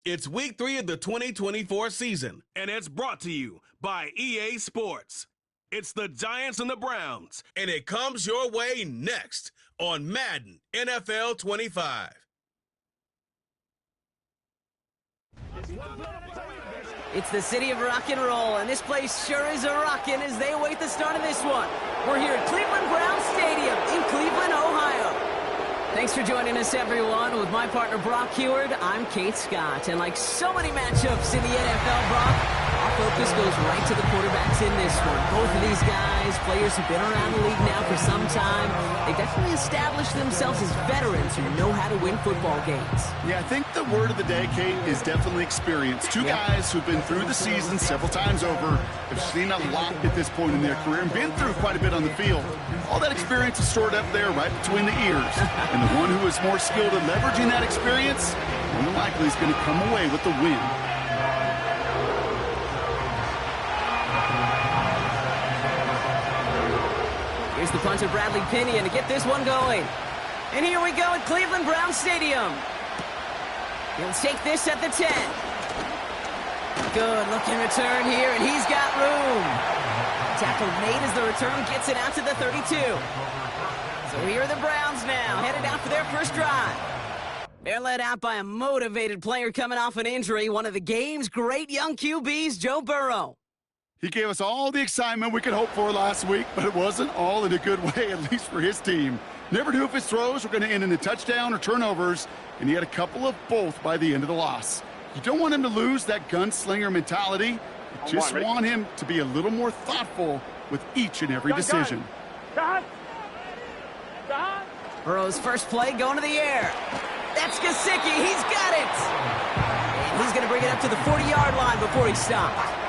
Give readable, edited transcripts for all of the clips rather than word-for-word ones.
It's week 3 of the 2024 season, and it's brought to you by EA Sports. It's the Giants and the Browns, and it comes your way next on Madden NFL 25. It's the city of rock and roll, and this place sure is a rockin' as they await the start of this one. We're here at Cleveland Browns Stadium in Cleveland, Ohio. Thanks for joining us, everyone. With my partner, Brock Heward, I'm Kate Scott. And like so many matchups in the NFL, Brock, our focus goes right to the quarterbacks in this one. Both of these guys, players who've been around the league now for some time, they definitely established themselves as veterans who know how to win football games. Yeah, I think the word of the day, Kate, is definitely experience. Two guys who've been through the season several times over, have seen a lot at this point in their career, and been through quite a bit on the field. All that experience is stored up there right between the ears. And the one who is more skilled at leveraging that experience, more than likely is going to come away with the win. Here's the punter, Bradley Pinion, to get this one going. And here we go at Cleveland Browns Stadium. He'll take this at the 10. Good looking return here, and he's got room. Tackle made as the return gets it out to the 32. So here are the Browns now, headed out for their first drive. They're led out by a motivated player coming off an injury, one of the game's great young QBs, Joe Burrow. He gave us all the excitement we could hope for last week, but it wasn't all in a good way, at least for his team. Never knew if his throws were going to end in a touchdown or turnovers, and he had a couple of both by the end of the loss. You don't want him to lose that gunslinger mentality. You just want him to be a little more thoughtful with each and every decision. Burrow's first play going to the air. That's Gesicki. He's got it. And he's going to bring it up to the 40-yard line before he stopped.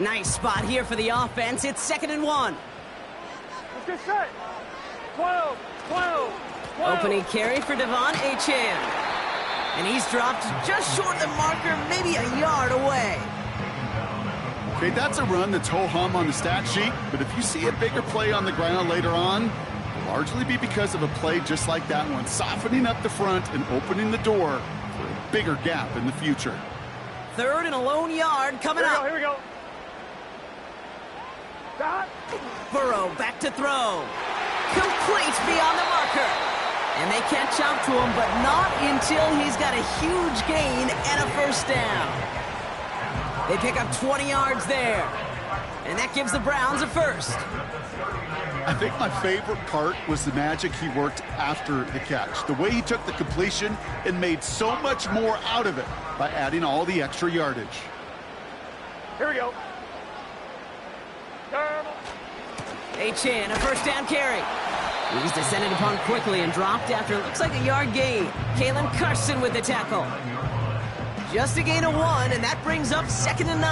Nice spot here for the offense. It's 2nd and 1. Let's get set. 12. Opening carry for Devon Achane. And he's dropped just short of the marker, maybe a yard away. Okay, that's a run that's ho-hum on the stat sheet, but if you see a bigger play on the ground later on, it'll largely be because of a play just like that one, softening up the front and opening the door for a bigger gap in the future. 3rd and a lone yard coming up. Here we go. Burrow back to throw. Complete beyond the marker. And they catch up to him, but not until he's got a huge gain and a first down. They pick up 20 yards there. And that gives the Browns a first. I think my favorite part was the magic he worked after the catch. The way he took the completion and made so much more out of it by adding all the extra yardage. Here we go. Achane, a first down carry. He's descended upon quickly and dropped after it looks like a yard gain. Kalen Carson with the tackle. Just a gain of 1, and that brings up 2nd and 9.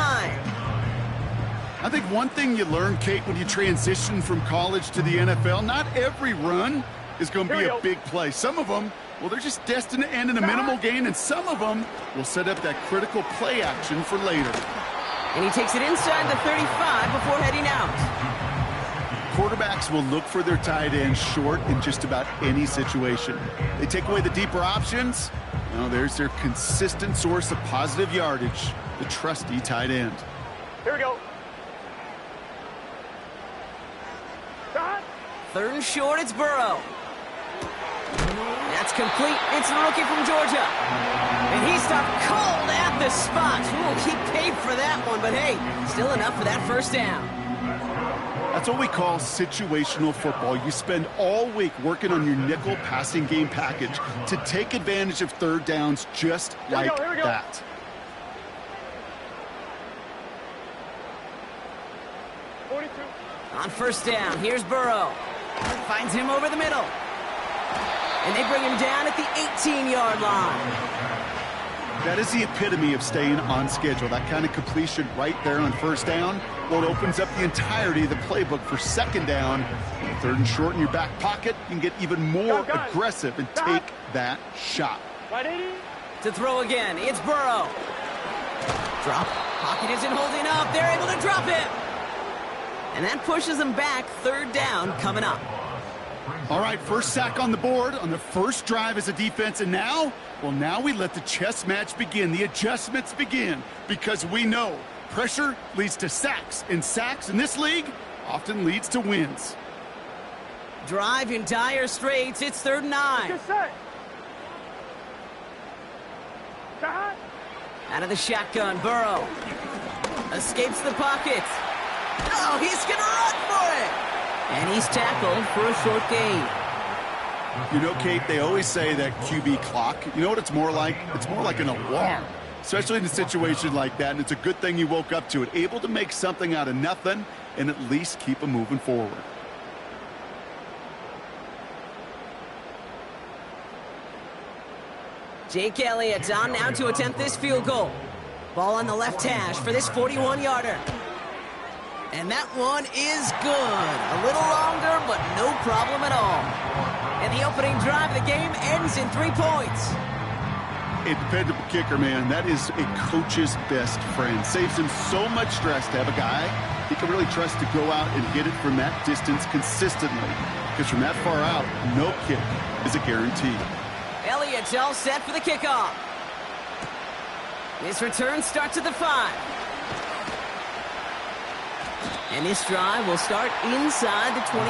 I think one thing you learn, Kate, when you transition from college to the NFL, not every run is going to be a big play. Some of them, well, they're just destined to end in a minimal gain, and some of them will set up that critical play action for later. And he takes it inside the 35 before heading out. Quarterbacks will look for their tight end short in just about any situation. They take away the deeper options. Well, there's their consistent source of positive yardage, the trusty tight end. Here we go. 3rd and short, it's Burrow. That's complete. It's the rookie from Georgia. And he stopped cold at the spot. Ooh, he paid for that one, but hey, still enough for that first down. That's what we call situational football. You spend all week working on your nickel passing game package to take advantage of 3rd downs just like that. On first down, here's Burrow. Finds him over the middle. And they bring him down at the 18-yard line. That is the epitome of staying on schedule. That kind of completion right there on first down. Well, it opens up the entirety of the playbook for 2nd down. 3rd and short in your back pocket. You can get even more aggressive and take that shot. Right 80. To throw again, it's Burrow. Drop. Pocket isn't holding up. They're able to drop it. And that pushes them back. Third down coming up. All right, first sack on the board on the first drive as a defense. And now, well, now we let the chess match begin. The adjustments begin because we know pressure leads to sacks. And sacks in this league often leads to wins. Drive in dire straits. It's 3rd and 9. Get set. Cut. Out of the shotgun, Burrow escapes the pocket. Oh, he's going to run for it. And he's tackled for a short gain. You know, Kate, they always say that QB clock, you know what it's more like? It's more like an alarm, especially in a situation like that. And it's a good thing you woke up to it, able to make something out of nothing and at least keep them moving forward. Jake Elliott on now to attempt this field goal. Ball on the left hash for this 41-yarder. And that one is good. A little longer, but no problem at all. And the opening drive of the game ends in 3 points. A dependable kicker, man. That is a coach's best friend. Saves him so much stress to have a guy he can really trust to go out and hit it from that distance consistently. Because from that far out, no kick is a guarantee. Elliott's all set for the kickoff. His return starts at the 5. And this drive will start inside the 25.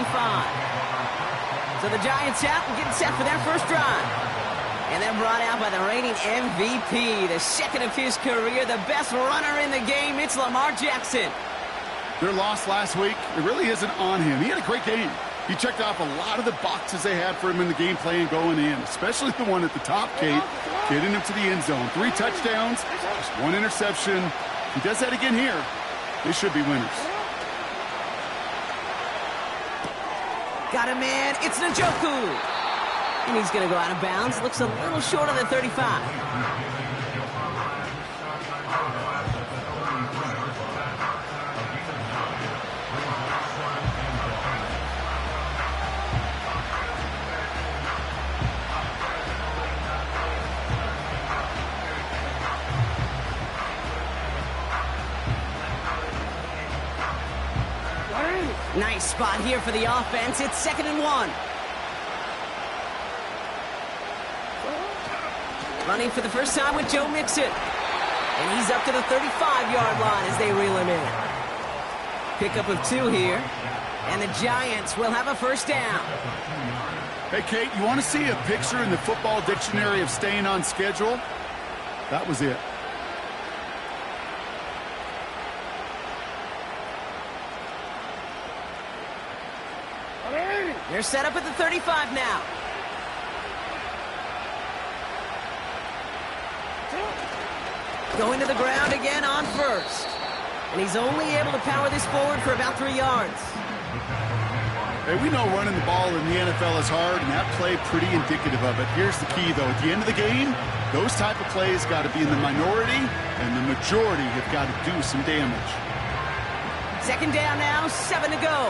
So the Giants out and getting set for their first drive. And they're brought out by the reigning MVP, the second of his career, the best runner in the game. It's Lamar Jackson. Their loss last week, it really isn't on him. He had a great game. He checked off a lot of the boxes they had for him in the game plan going in, especially the one at the top, Kate, getting him to the end zone. 3 touchdowns, just 1 interception. If he does that again here, they should be winners. Got a man, it's Njoku. And he's going to go out of bounds. Looks a little short of the 35. Nice spot here for the offense. It's 2nd and 1. Running for the first time with Joe Mixon. And he's up to the 35-yard line as they reel him in. Pickup of 2 here. And the Giants will have a first down. Hey, Kate, you want to see a picture in the football dictionary of staying on schedule? That was it. They're set up at the 35 now. Going to the ground again on first. And he's only able to power this forward for about 3 yards. Hey, we know running the ball in the NFL is hard, and that play pretty indicative of it. Here's the key, though. At the end of the game, those type of plays got to be in the minority, and the majority have got to do some damage. 2nd down now, 7 to go.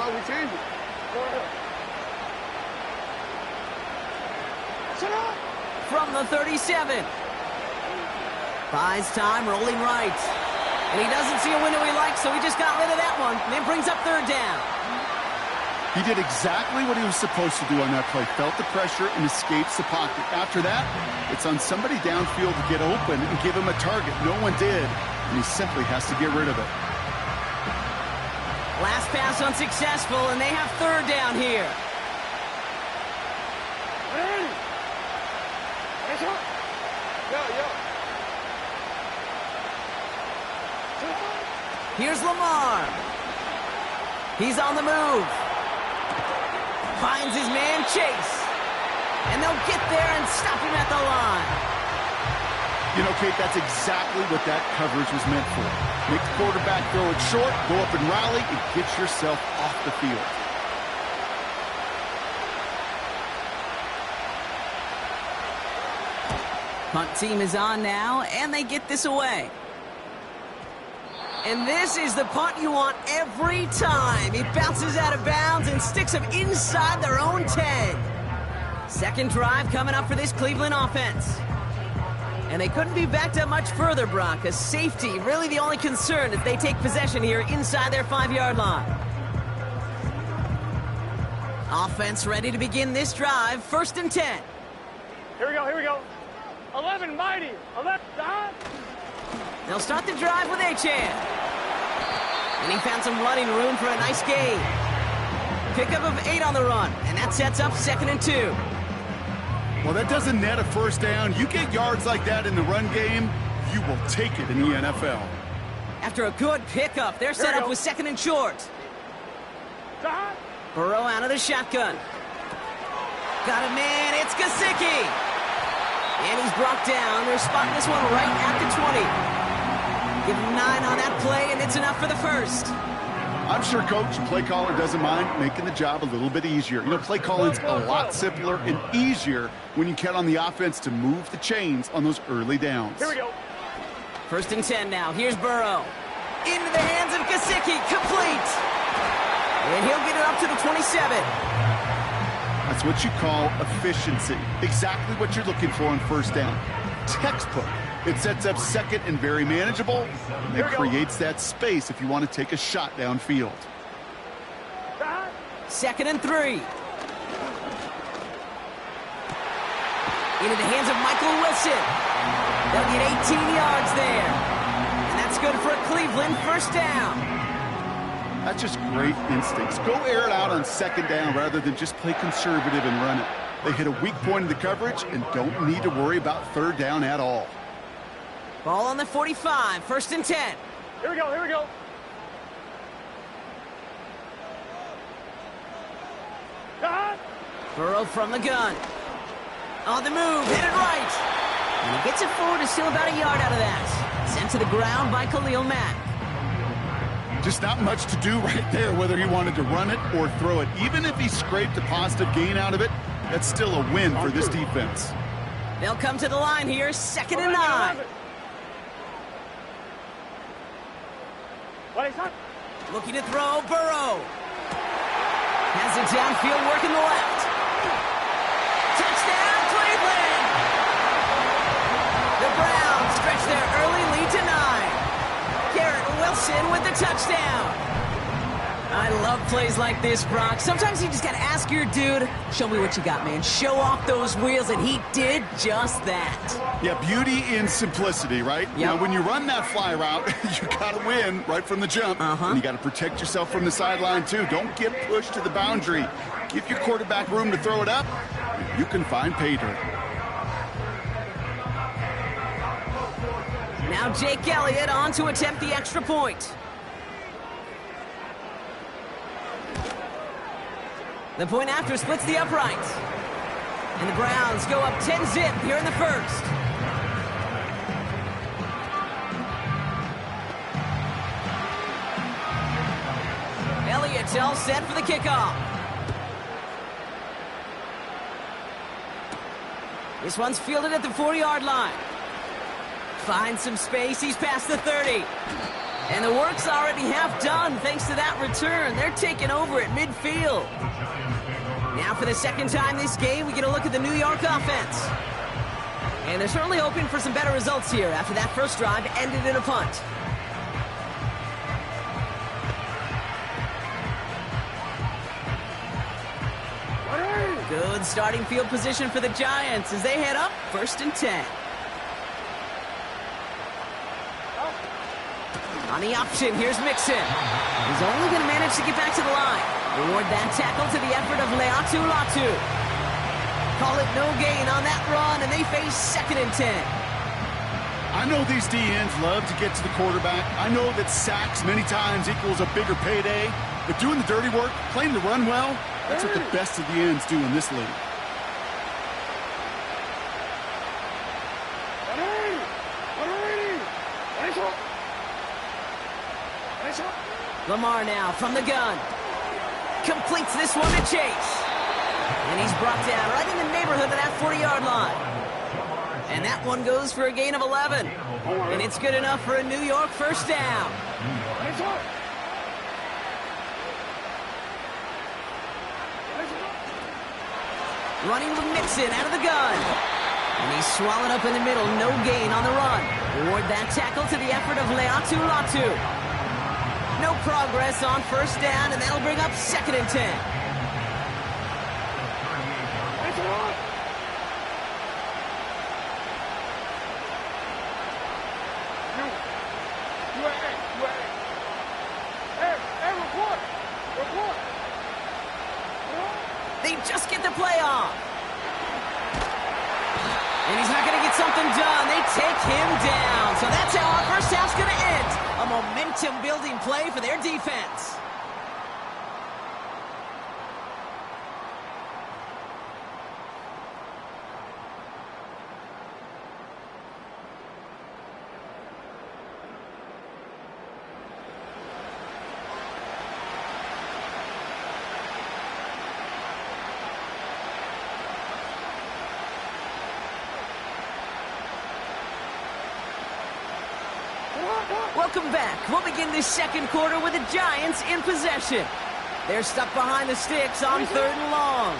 We change it. From the 37. Buys time, rolling right. And he doesn't see a window he likes, so he just got rid of that one. And then brings up 3rd down. He did exactly what he was supposed to do on that play. Felt the pressure and escapes the pocket. After that, it's on somebody downfield to get open and give him a target. No one did, and he simply has to get rid of it. Last pass unsuccessful, and they have 3rd down here. Here's Lamar. He's on the move. Finds his man Chase. And they'll get there and stop him at the line. You know, Kate, that's exactly what that coverage was meant for. Make the quarterback throw it short, go up and rally, and get yourself off the field. Punt team is on now, and they get this away. And this is the punt you want every time. It bounces out of bounds and sticks them inside their own 10. Second drive coming up for this Cleveland offense. And they couldn't be backed up much further, Brock, because safety really the only concern as they take possession here inside their 5-yard line. Offense ready to begin this drive, 1st and 10. Here we go, here we go. 11 mighty. 11, They'll start the drive with Achane. And he found some running room for a nice gain. Pickup of 8 on the run, and that sets up 2nd and 2. Well, that doesn't net a first down. You get yards like that in the run game, you will take it in the NFL. After a good pickup, they're set up with 2nd and short. Burrow out of the shotgun. Got a man, it's Gesicki. And he's brought down. They're spotting this one right at the 20. Give him 9 on that play, and it's enough for the first. I'm sure coach and play caller doesn't mind making the job a little bit easier. You know, play calling's a lot simpler and easier when you count on the offense to move the chains on those early downs. Here we go. 1st and 10 now. Here's Burrow. Into the hands of Gesicki. Complete. And he'll get it up to the 27. That's what you call efficiency. Exactly what you're looking for on first down. Textbook. It sets up 2nd and very manageable. It creates that space if you want to take a shot downfield. 2nd and 3. Into the hands of Michael Wilson. They'll get 18 yards there. And that's good for a Cleveland 1st down. That's just great instincts. Go air it out on 2nd down rather than just play conservative and run it. They hit a weak point in the coverage and don't need to worry about 3rd down at all. Ball on the 45, 1st and 10. Here we go, here we go. Burrow from the gun. On the move, headed right. And he gets it forward, is still about a yard out of that. Sent to the ground by Khalil Mack. Just not much to do right there, whether he wanted to run it or throw it. Even if he scraped a positive gain out of it, that's still a win for this defense. They'll come to the line here, 2nd and 9. Looking to throw, Burrow. Has it downfield, working the left. Touchdown, Cleveland! The Browns stretch their early lead to 9. Garrett Wilson with the touchdown. I love plays like this, Brock. Sometimes you just got to ask your dude, show me what you got, man. Show off those wheels, and he did just that. Yeah, beauty in simplicity, right? Yep. You know, when you run that fly route, you got to win right from the jump. And you got to protect yourself from the sideline, too. Don't get pushed to the boundary. Give your quarterback room to throw it up. You can find pay dirt. Now Jake Elliott on to attempt the extra point. The point after splits the uprights. And the Browns go up 10-zip here in the 1st. Elliott's all set for the kickoff. This one's fielded at the 40-yard line. Finds some space, he's past the 30. And the work's already half done thanks to that return. They're taking over at midfield. Now for the 2nd time this game, we get a look at the New York offense. And they're certainly hoping for some better results here after that first drive ended in a punt. Good starting field position for the Giants as they head up 1st and 10. On the option, here's Mixon. He's only going to manage to get back to the line. Reward that tackle to the effort of Leatu Latu. Call it no gain on that run, and they face 2nd and 10. I know these DNs love to get to the quarterback. I know that sacks many times equals a bigger payday. But doing the dirty work, playing the run well, that's what the best of the ends do in this league. Lamar now from the gun. Completes this one to Chase. And he's brought down right in the neighborhood of that 40-yard line. And that one goes for a gain of 11. And it's good enough for a New York 1st down. Running with Mixon out of the gun. And he's swallowed up in the middle. No gain on the run. Award that tackle to the effort of Leatu Latu. No progress on first down, and that'll bring up 2nd and 10. They just get the play off. And he's not going to get something done. They take him down. So that's how our first half's going to end. A momentum-building play for their defense. Welcome back. We'll begin this second quarter with the Giants in possession. They're stuck behind the sticks on 3rd and long.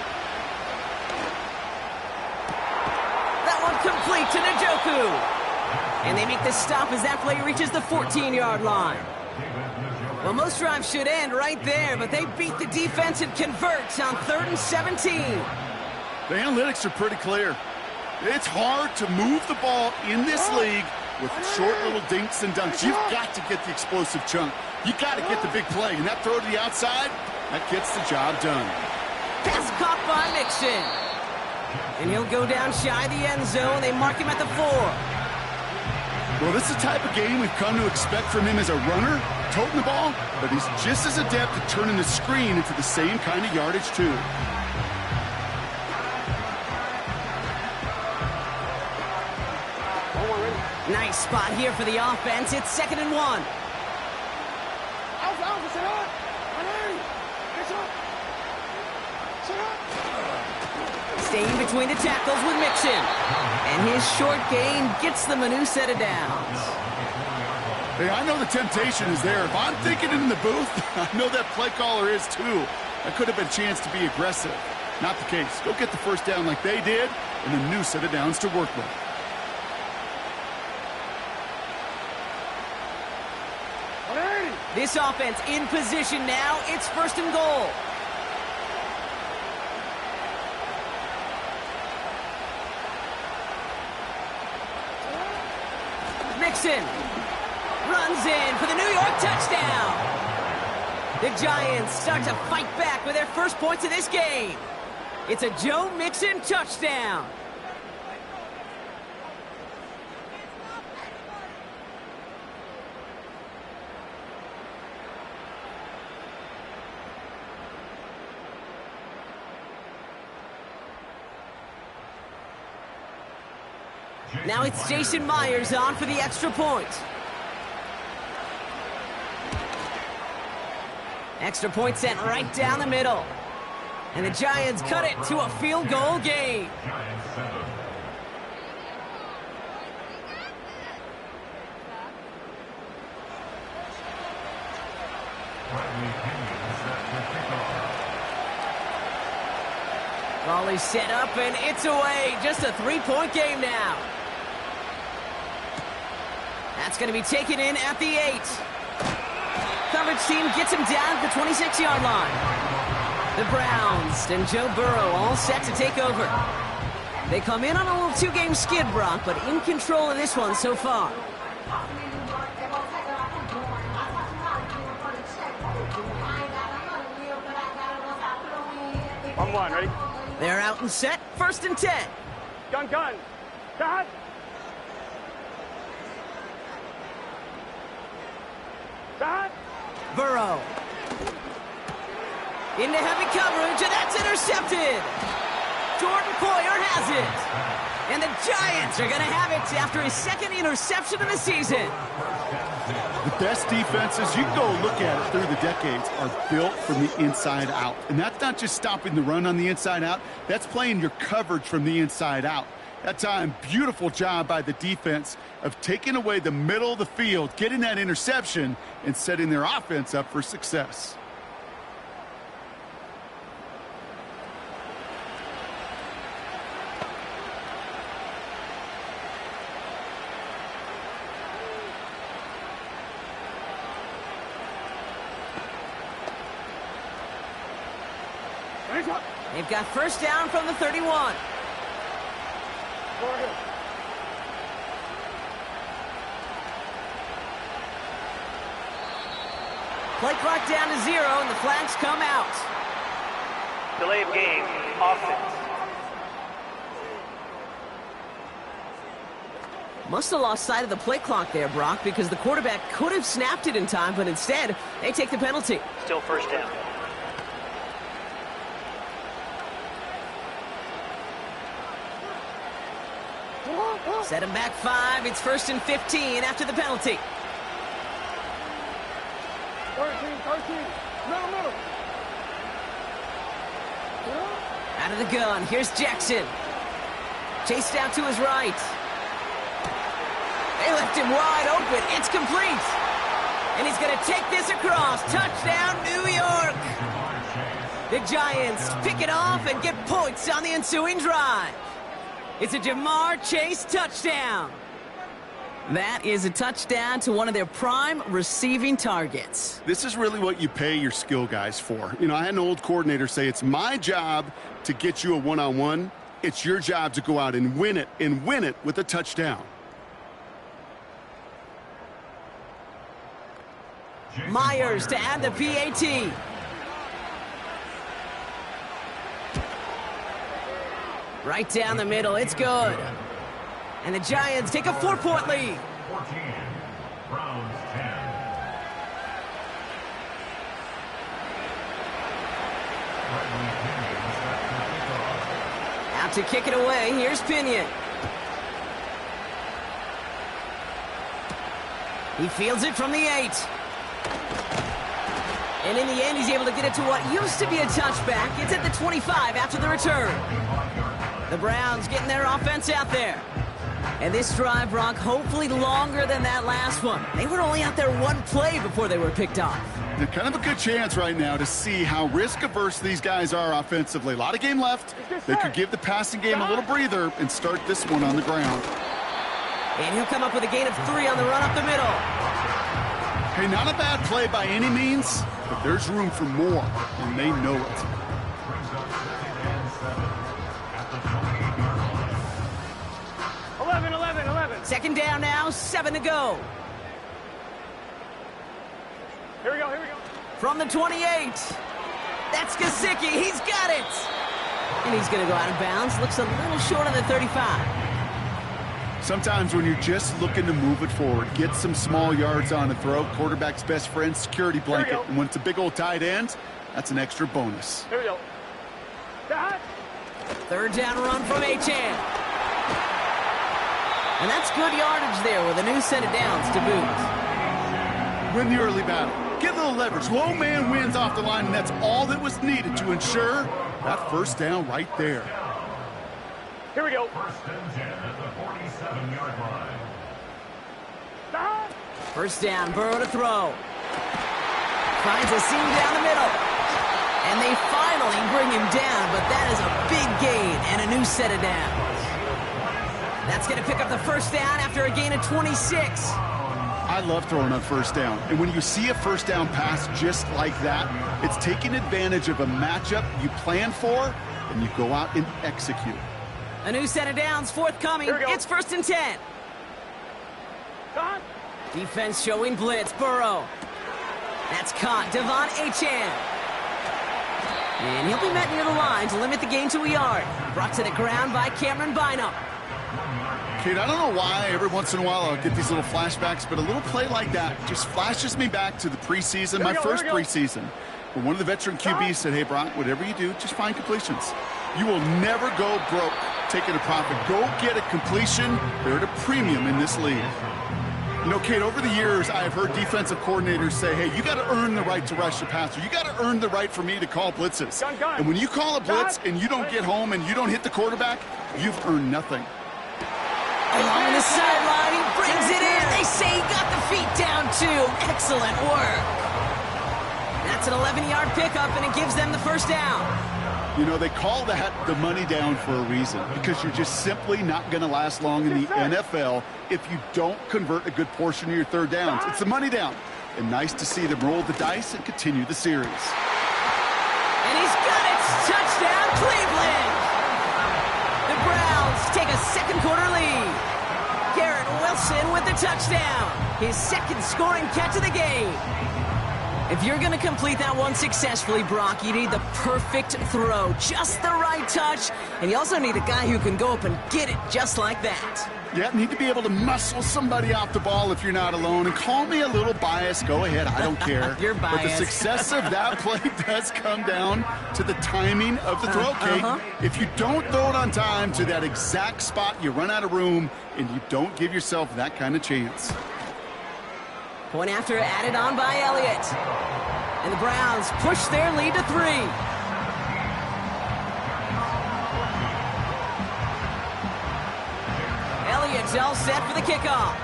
That one complete to Njoku. And they make the stop as that play reaches the 14-yard line. Well, most drives should end right there, but they beat the defense and convert on 3rd and 17. The analytics are pretty clear. It's hard to move the ball in this league with short little dinks and dunks. You've got to get the explosive chunk. You got to get the big play. And that throw to the outside, that gets the job done. Pass caught by Mixon. And he'll go down shy of the end zone. They mark him at the 4. Well, this is the type of game we've come to expect from him as a runner, toting the ball, but he's just as adept at turning the screen into the same kind of yardage, too. Nice spot here for the offense. It's 2nd and 1. Staying between the tackles with Mixon. And his short gain gets them a new set of downs. Hey, I know the temptation is there. If I'm thinking in the booth, I know that play caller is too. That could have been a chance to be aggressive. Not the case. Go get the first down like they did, and a new set of downs to work with. This offense in position now. It's 1st and goal. Mixon runs in for the New York touchdown. The Giants start to fight back with their first points of this game. It's a Joe Mixon touchdown. Now it's Jason Myers on for the extra point. Extra point sent right down the middle. And the Giants cut it to a field goal game. Ball is set up and it's away. Just a 3-point game now. That's going to be taken in at the 8. Coverage team gets him down at the 26-yard line. The Browns and Joe Burrow all set to take over. They come in on a little 2-game skid, Brock, but in control of this one so far. 1-1, ready? They're out and set. 1st and 10. Gun. Dad. Burrow. Into heavy coverage, and that's intercepted. Jordan Poyer has it. And the Giants are going to have it after his 2nd interception of the season. The best defenses, you can go look at it through the decades, are built from the inside out. And that's not just stopping the run on the inside out. That's playing your coverage from the inside out. That time, beautiful job by the defense of taking away the middle of the field, getting that interception, and setting their offense up for success. They've got first down from the 31. Play clock down to 0, and the flags come out. Delay of game, offense. Must have lost sight of the play clock there, Brock, because the quarterback could have snapped it in time, but instead, they take the penalty. Still first down. Set him back 5. It's 1st and 15 after the penalty. 13. Middle. Out of the gun, here's Jackson. Chased out to his right. They left him wide open. It's complete. And he's going to take this across. Touchdown, New York. The Giants pick it off and get points on the ensuing drive. It's a Jamar Chase touchdown. That is a touchdown to one of their prime receiving targets. This is really what you pay your skill guys for. You know, I had an old coordinator say it's my job to get you a one-on-one. It's your job to go out and win it with a touchdown. Myers to add the PAT. Right down the middle, it's good. And the Giants take a 4-point lead. 14, Browns 10. Out to kick it away, here's Pinion. He fields it from the 8. And in the end, he's able to get it to what used to be a touchback. It's at the 25 after the return. The Browns getting their offense out there. And this drive, Brock, hopefully longer than that last one. They were only out there one play before they were picked off. They're kind of a good chance right now to see how risk-averse these guys are offensively. A lot of game left. They could give the passing game a little breather and start this one on the ground. And he'll come up with a gain of 3 on the run up the middle. Hey, not a bad play by any means, but there's room for more, and they know it. 11. Second down now, 7 to go. Here we go. From the 28. That's Gesicki. He's got it. And he's going to go out of bounds. Looks a little short of the 35. Sometimes when you're just looking to move it forward, get some small yards on the throw, quarterback's best friend, security blanket. And when it's a big old tight end, that's an extra bonus. Here we go. Third down run from Achane. And that's good yardage there with a new set of downs to boot. Win the early battle. Get a little leverage. Low man wins off the line, and that's all that was needed to ensure that first down right there. Here we go. First and 10 at the 47-yard line. First down, Burrow to throw. Finds a seam down the middle. And they finally bring him down, but that is a big gain and a new set of downs. That's going to pick up the first down after a gain of 26. I love throwing on first down. And when you see a first down pass just like that, it's taking advantage of a matchup you plan for, and you go out and execute. A new set of downs forthcoming. It's 1st and 10. Defense showing blitz. Burrow. That's caught. Devon Achane. And he'll be met near the line to limit the gain to a yard. Brought to the ground by Cameron Bynum. Kate, I don't know why every once in a while I'll get these little flashbacks, but a little play like that just flashes me back to the preseason, my first preseason, where one of the veteran QBs said, hey, Brock, whatever you do, just find completions. You will never go broke taking a profit. Go get a completion. They're at a premium in this league. You know, Kate, over the years, I have heard defensive coordinators say, hey, you got to earn the right to rush the passer. You got to earn the right for me to call blitzes. And when you call a blitz and you don't get home and you don't hit the quarterback, you've earned nothing. Along the sideline, he brings it in. They say he got the feet down, too. Excellent work. That's an 11-yard pickup, and it gives them the first down. You know, they call that the money down for a reason, because you're just simply not going to last long in the NFL if you don't convert a good portion of your third downs. It's the money down. And nice to see them roll the dice and continue the series. And he's got it. touchdown. His second scoring catch of the game. If you're going to complete that one successfully, Brock, you need the perfect throw, just the right touch, and you also need a guy who can go up and get it just like that. Yeah, need to be able to muscle somebody off the ball if you're not alone. And call me a little biased. Go ahead. I don't care. You're biased. But the success of that play does come down to the timing of the throw, Kate. If you don't throw it on time to that exact spot, you run out of room, and you don't give yourself that kind of chance. Point after added on by Elliott. And the Browns push their lead to 3. Elliott's all set for the kickoff.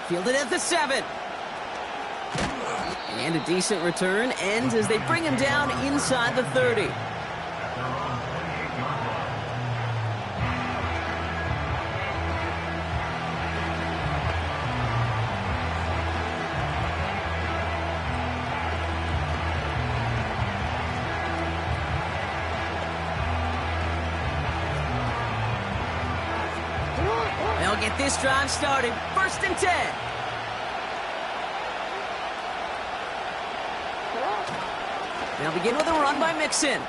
Fielded at the 7. And a decent return ends as they bring him down inside the 30. They'll get this drive started. 1st and 10. They'll begin with a run by Mixon.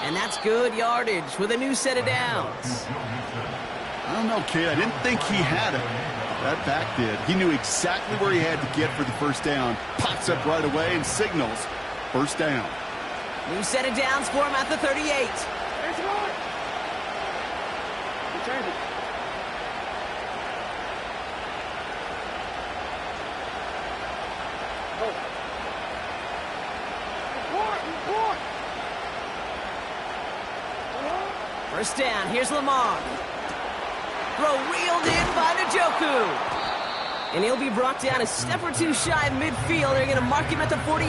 And that's good yardage with a new set of downs. I don't know, kid. I didn't think he had it. That back did. He knew exactly where he had to get for the first down. Pops up right away and signals first down. New set of downs for him at the 38. First down, here's Lamar. Throw reeled in by Njoku. And he'll be brought down a step or two shy of midfield. They're going to mark him at the 48.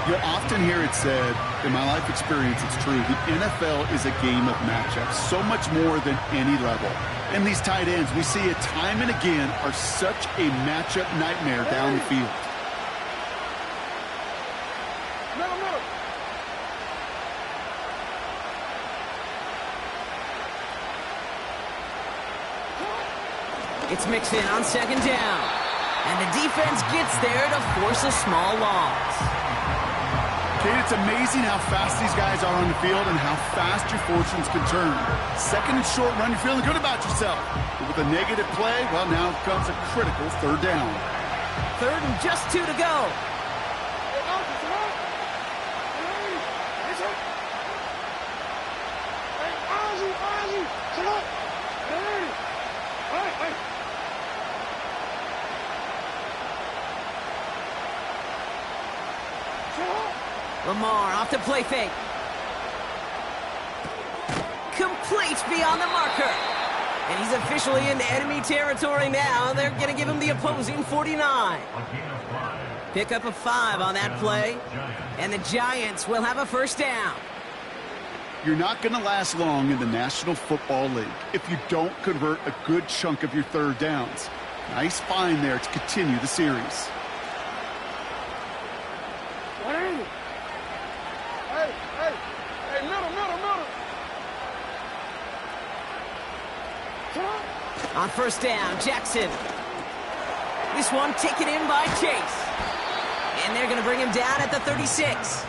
You'll often hear it said, in my life experience, it's true, the NFL is a game of matchups, so much more than any level. And these tight ends, we see it time and again, are such a matchup nightmare down the field. It's Mixon on 2nd down. And the defense gets there to force a small loss. Kate, it's amazing how fast these guys are on the field and how fast your fortunes can turn. 2nd and short run, you're feeling good about yourself. But with a negative play, well, now comes a critical 3rd down. 3rd and just 2 to go. Lamar off the play fake. Complete beyond the marker. And he's officially into enemy territory now. They're going to give him the opposing 49. Pick up a 5 on that play. And the Giants will have a first down. You're not going to last long in the National Football League if you don't convert a good chunk of your 3rd downs. Nice find there to continue the series. On first down, Jackson. This one taken in by Chase. And they're going to bring him down at the 36.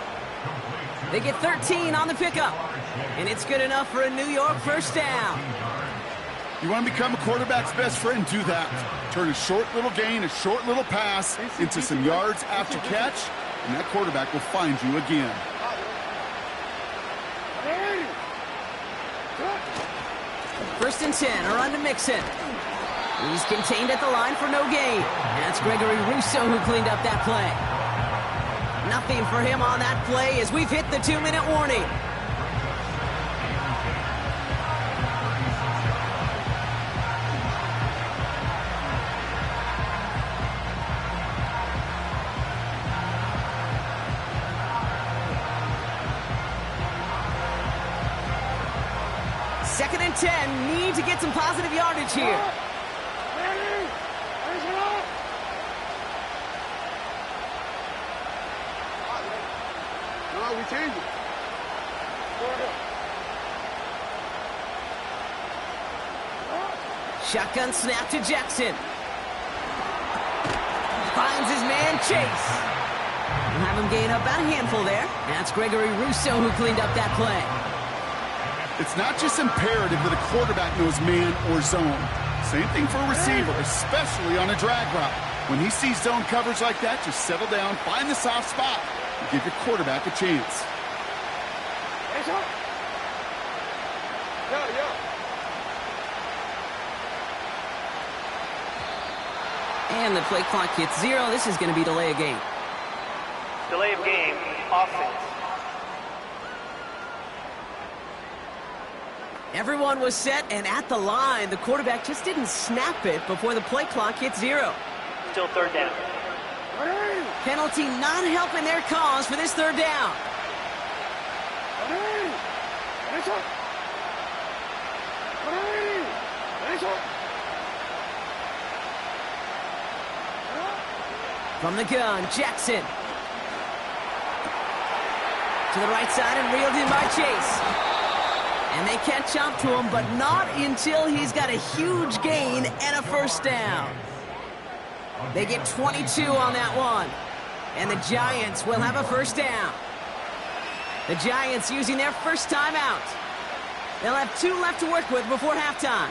They get 13 on the pickup. And it's good enough for a New York first down. You want to become a quarterback's best friend? Do that. Turn a short little gain, a short little pass into some yards after catch, and that quarterback will find you again. First and 10, a run to Mixon. He's contained at the line for no gain. And that's Gregory Rousseau who cleaned up that play. Nothing for him on that play as we've hit the 2-minute warning. Second and 10, need to get some positive yardage here. No, we change it. Shotgun snap to Jackson. Finds his man Chase. We'll have him gain about a handful there. That's Gregory Rousseau who cleaned up that play. It's not just imperative that a quarterback knows man or zone. Same thing for a receiver, especially on a drag route. When he sees zone coverage like that, just settle down, find the soft spot, and give your quarterback a chance. And the play clock hits 0. This is going to be delay of game. Delay of game, offense. Everyone was set and at the line. The quarterback just didn't snap it before the play clock hit 0. Still third down. Penalty not helping their cause for this third down. From the gun, Jackson. To the right side and reeled in by Chase. And they catch up to him, but not until he's got a huge gain and a first down. They get 22 on that one. And the Giants will have a first down. The Giants using their first timeout. They'll have 2 left to work with before halftime.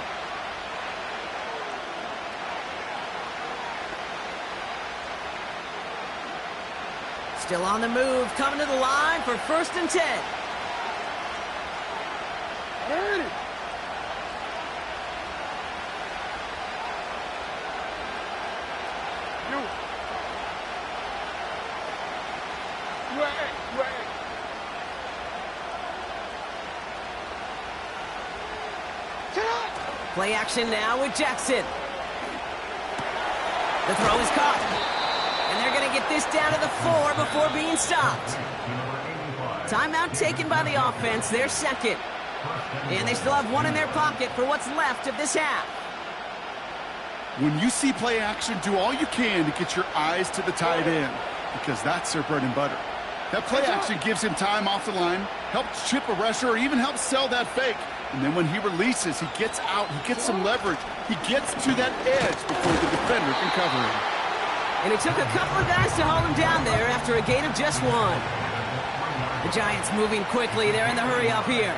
Still on the move, coming to the line for 1st and 10. Play action now with Jackson. The throw is caught. And they're going to get this down to the 4 before being stopped. Timeout taken by the offense, their second. And they still have 1 in their pocket for what's left of this half. When you see play action, do all you can to get your eyes to the tight end, because that's their bread and butter. That play action gives him time off the line, helps chip a rusher, or even helps sell that fake. And then when he releases, he gets out, he gets some leverage. He gets to that edge before the defender can cover him. And it took a couple of guys to hold him down there after a gain of just 1. The Giants moving quickly. They're in the hurry up here.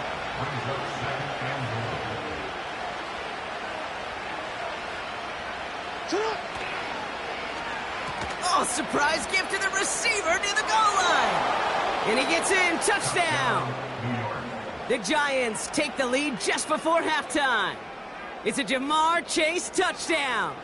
Oh, surprise gift to the receiver near the goal line. And he gets in. Touchdown. The Giants take the lead just before halftime. It's a Jamar Chase touchdown.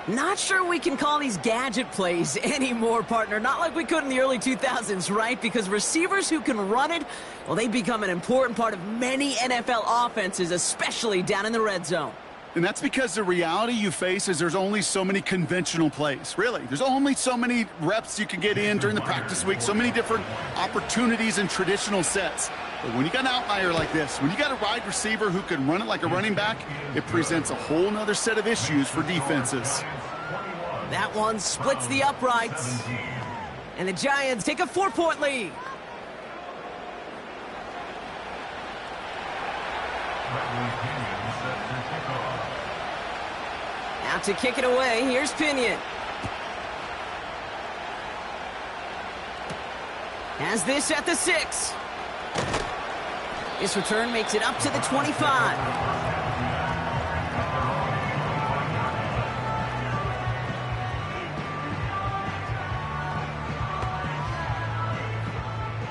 Not sure we can call these gadget plays anymore, partner. Not like we could in the early 2000s, right? Because receivers who can run it, well, they become an important part of many NFL offenses, especially down in the red zone. And that's because the reality you face is there's only so many conventional plays, really. There's only so many reps you can get in during the practice week, so many different opportunities and traditional sets. But when you got an outlier like this, when you got a wide receiver who can run it like a running back, it presents a whole nother set of issues for defenses. That one splits the uprights. And the Giants take a 4-point lead. Out to kick it away, here's Pinion. Has this at the 6. This return makes it up to the 25.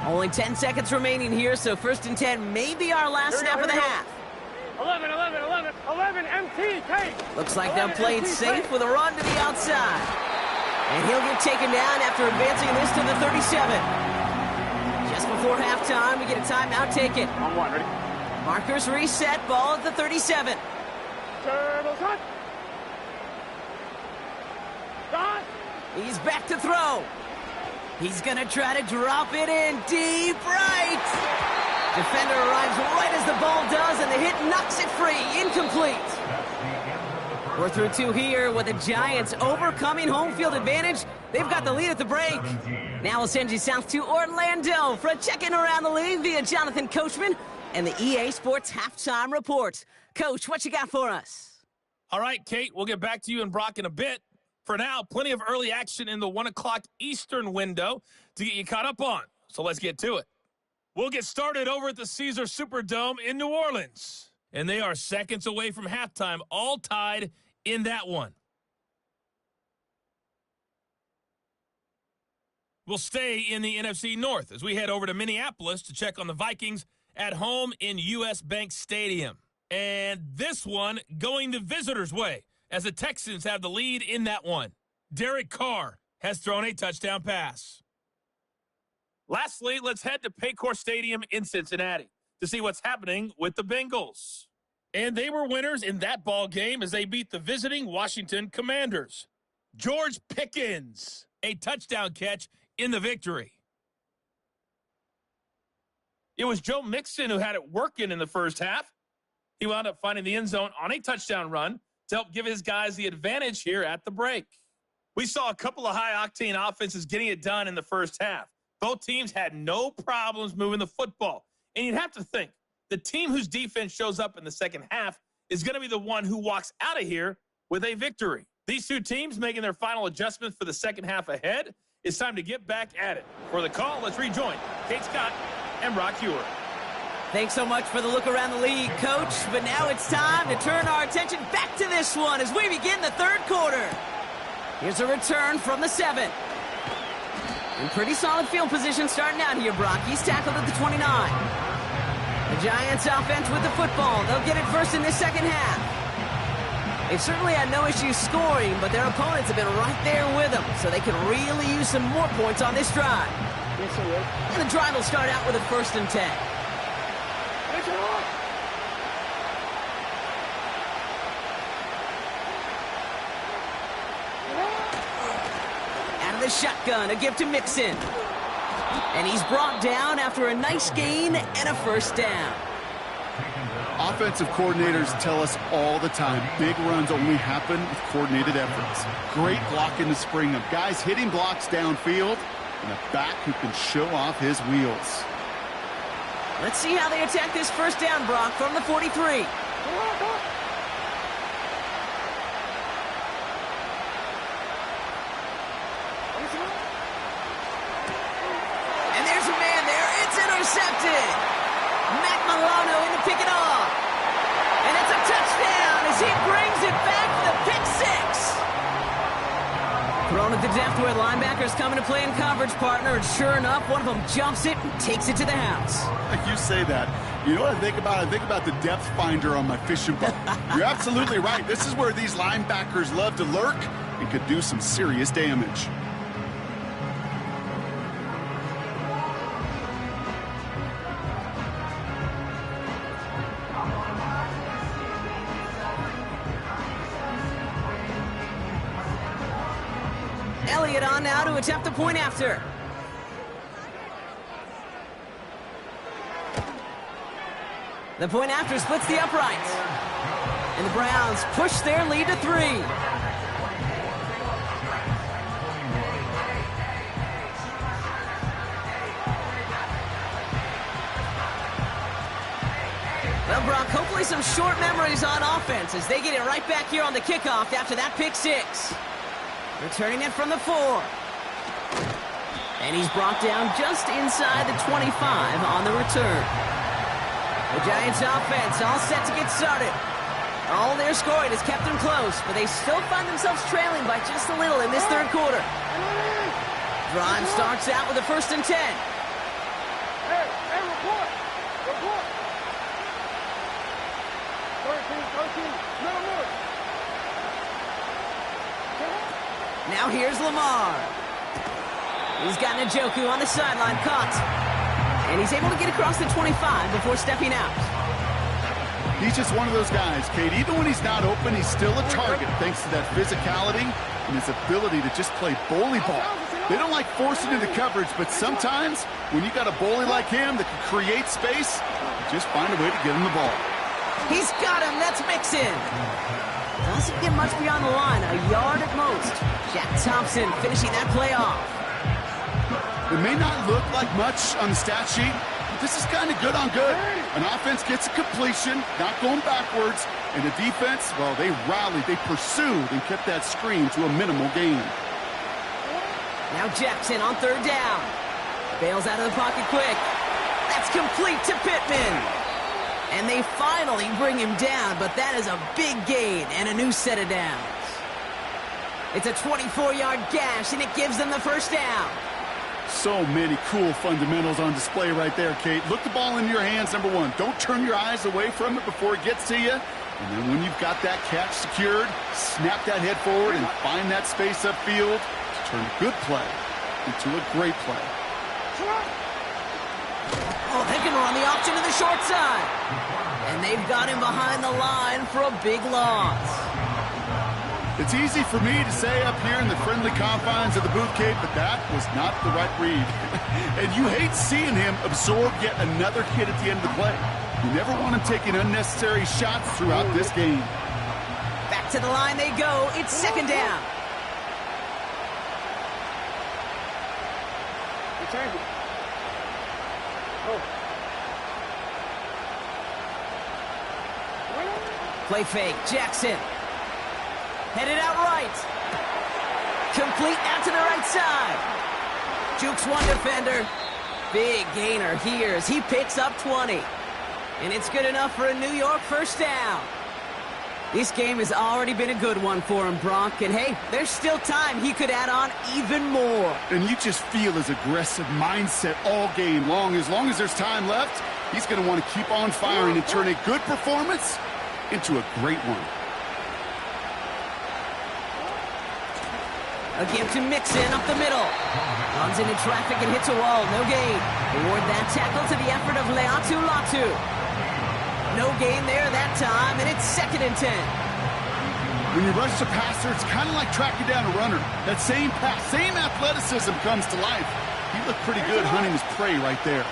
Only 10 seconds remaining here, so 1st and 10 may be our last snap of the half. 11, MT, take. Looks like they'll play it safe with a run to the outside. And he'll get taken down after advancing this to the 37. Just before halftime, we get a timeout taken. On 1, ready? Markers reset, ball at the 37. Turbo shot. Shot. He's back to throw. He's going to try to drop it in deep right. Defender arrives right as the ball does, and the hit knocks it free. Incomplete. We're through 2 here with the Giants overcoming home field advantage. They've got the lead at the break. Now we'll send you south to Orlando for a check-in around the league via Jonathan Coachman and the EA Sports Halftime Report. Coach, what you got for us? All right, Kate, we'll get back to you and Brock in a bit. For now, plenty of early action in the 1 o'clock Eastern window to get you caught up on. So let's get to it. We'll get started over at the Caesar Superdome in New Orleans. And they are seconds away from halftime, all tied in that one. We'll stay in the NFC North as we head over to Minneapolis to check on the Vikings at home in U.S. Bank Stadium. And this one going the visitors' way as the Texans have the lead in that one. Derek Carr has thrown a touchdown pass. Lastly, let's head to Paycor Stadium in Cincinnati to see what's happening with the Bengals. And they were winners in that ball game as they beat the visiting Washington Commanders. George Pickens, a touchdown catch in the victory. It was Joe Mixon who had it working in the first half. He wound up finding the end zone on a touchdown run to help give his guys the advantage here at the break. We saw a couple of high-octane offenses getting it done in the first half. Both teams had no problems moving the football. And you'd have to think, the team whose defense shows up in the second half is going to be the one who walks out of here with a victory. These two teams making their final adjustments for the second half ahead. It's time to get back at it. For the call, let's rejoin Kate Scott and Brock Hewer. Thanks so much for the look around the league, Coach. But now it's time to turn our attention back to this one as we begin the third quarter. Here's a return from the 7. In pretty solid field position starting out here, Brock. He's tackled at the 29. The Giants offense with the football. They'll get it first in this second half. They've certainly had no issues scoring, but their opponents have been right there with them, so they can really use some more points on this drive. Yes, sir. And the drive will start out with a 1st and 10. Out of the shotgun, a give to Mixon. And he's brought down after a nice gain and a 1st down. Offensive coordinators tell us all the time, big runs only happen with coordinated efforts. Great block in the spring of guys hitting blocks downfield and a back who can show off his wheels. Let's see how they attack this 1st down, Brock, from the 43. And there's a man there. It's intercepted. Matt Milano in to pick it off. And it's a touchdown as he brings it back for the pick 6. Thrown at the depth where linebackers come into play in coverage, partner, and sure enough, one of them jumps it and takes it to the house. You say that. You know what I think about? I think about the depth finder on my fishing boat. You're absolutely right. This is where these linebackers love to lurk and could do some serious damage. Elliott on now to attempt the point after. The point after splits the uprights. And the Browns push their lead to 3. Well, Brock, hopefully some short memories on offense as they get it right back here on the kickoff after that pick 6. Returning it from the 4. And he's brought down just inside the 25 on the return. The Giants offense all set to get started. All their scoring has kept them close, but they still find themselves trailing by just a little in this third quarter. Drive starts out with a 1st and 10. Hey, report! Report! 13, no more. Now here's Lamar. He's got Njoku on the sideline, caught. And he's able to get across the 25 before stepping out. He's just one of those guys, Kate. Even when he's not open, he's still a target thanks to that physicality and his ability to just play bully ball. They don't like forcing into coverage, but sometimes when you got a bully like him that can create space, just find a way to get him the ball. He's got him. That's Mixon. Doesn't get much beyond the line, a yard at most. Jack Thompson finishing that play off. It may not look like much on the stat sheet, but this is kind of good on good. An offense gets a completion, not going backwards, And the defense, well, they rallied, they pursued, and kept that screen to a minimal gain. Now Jackson on third down. Bails out of the pocket quick. That's complete to Pittman. And they finally bring him down, but that is a big gain and a new set of downs. It's a 24-yard gash, and it gives them the first down. So many cool fundamentals on display right there, Kate. Look the ball in your hands, number one. Don't turn your eyes away from it before it gets to you. And then when you've got that catch secured, snap that head forward and find that space upfield to turn a good play into a great play. Oh, they can run the option to the short side. And they've got him behind the line for a big loss. It's easy for me to say up here in the friendly confines of the booth, Kate, but that was not the right read. And you hate seeing him absorb yet another hit at the end of the play. You never want him taking unnecessary shots throughout this game. Back to the line they go. It's second down. Play fake. Jackson. Headed out right. Complete out to the right side. Jukes one defender. Big gainer here as he picks up 20. And it's good enough for a New York first down. This game has already been a good one for him, Brock. And hey, there's still time he could add on even more. And you just feel his aggressive mindset all game long. As there's time left, he's going to want to keep on firing and turn a good performance into a great one. Again to Mixon up the middle. Runs into traffic and hits a wall. No gain. Award that tackle to the effort of Leatu Latu. No gain there that time, and it's 2nd and 10. When you rush the passer, it's kind of like tracking down a runner. That same pass, same athleticism comes to life. He looked pretty good hunting his prey right there.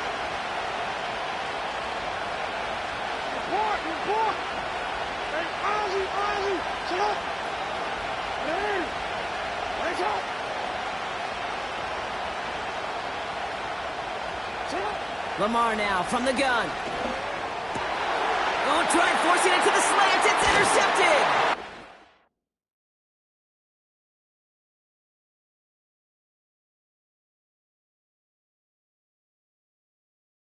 Lamar now from the gun. Oh, try forcing it to the slant. It's intercepted.